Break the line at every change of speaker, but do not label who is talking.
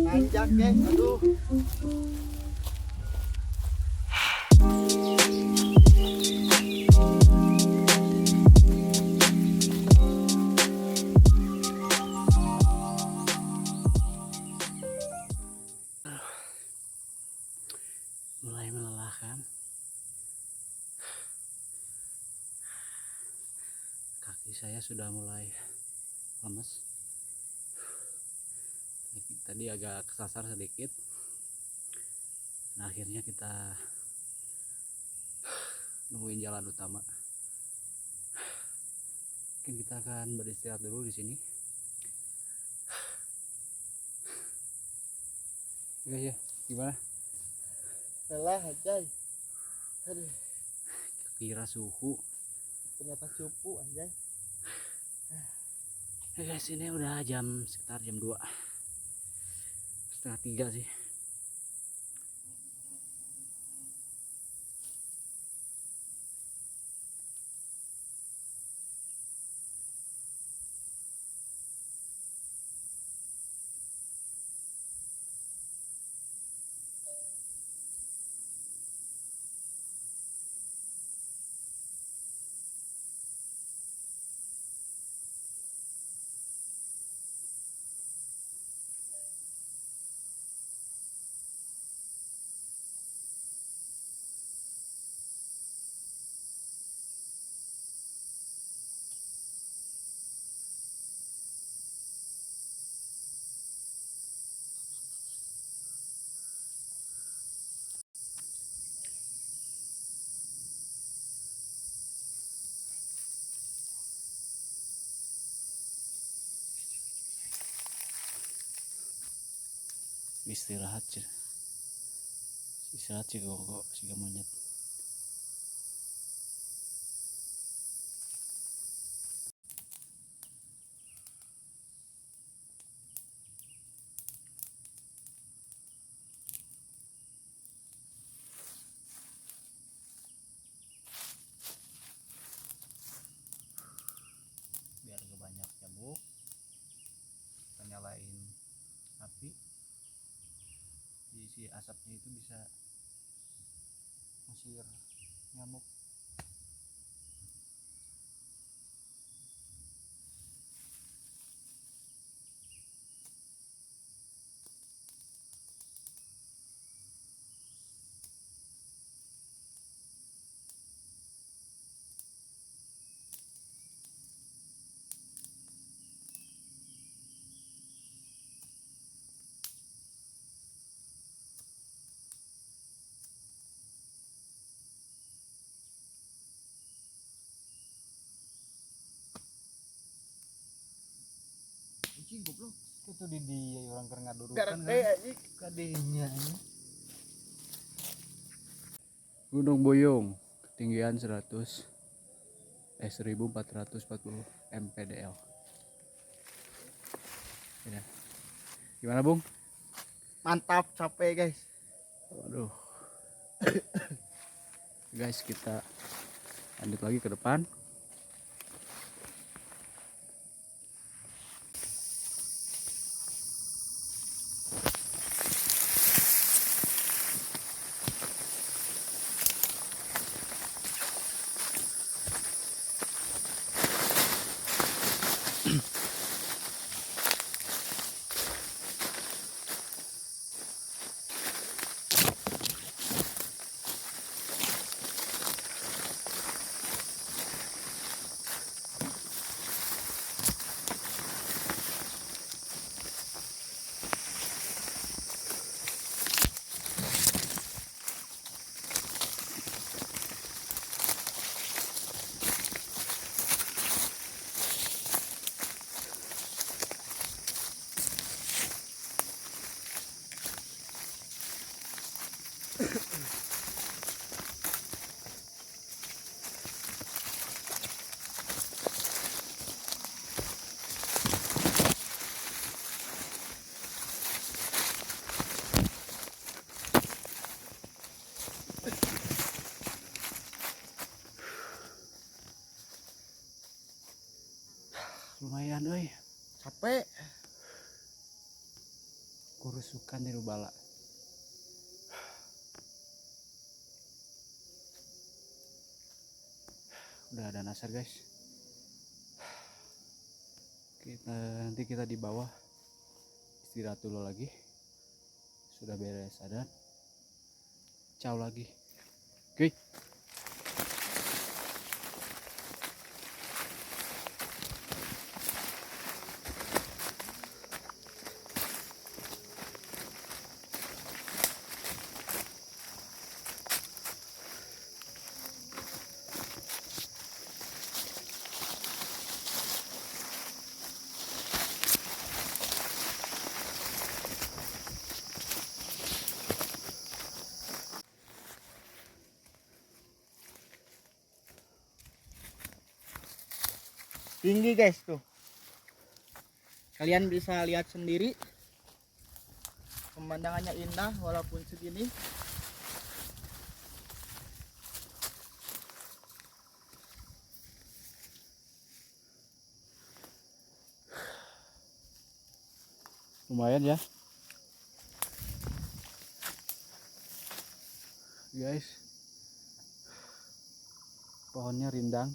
Panjang geng, aduh.
Mulai melelahkan. Kaki saya sudah mulai lemes. Tadi agak kesasar sedikit. Nah, akhirnya kita nemuin jalan utama. Mungkin kita akan beristirahat dulu di sini. Ya, gimana?
Lelah anjay. Aduh,
Kira suhu.
ternyata cupu anjay.
Ya guys, ini udah sekitar jam 2, setengah 3 sih. Istirahat sih kok si monyet. Biar gak banyak nyamuk, kita nyalain api. Si asapnya itu bisa ngusir nyamuk.
Anjing goblok.
Itu di dia orang keur ngadurukan
Gerde
kan.
anjing kadinya.
Gunung Boyong, ketinggian 1440 mdpl. Ya. Gimana Bung?
Mantap, capek guys.
Waduh. Guys, kita lanjut lagi ke depan. lumayan euy.
Capek.
Kurusukan di Rubala. Udah ada nasar guys. Nanti kita di bawah istirahat dulu lagi. Sudah beres adan. Ciao lagi. Oke.
Tinggi guys tuh. Kalian bisa lihat sendiri. Pemandangannya indah walaupun segini.
Lumayan ya. Guys. Pohonnya rindang.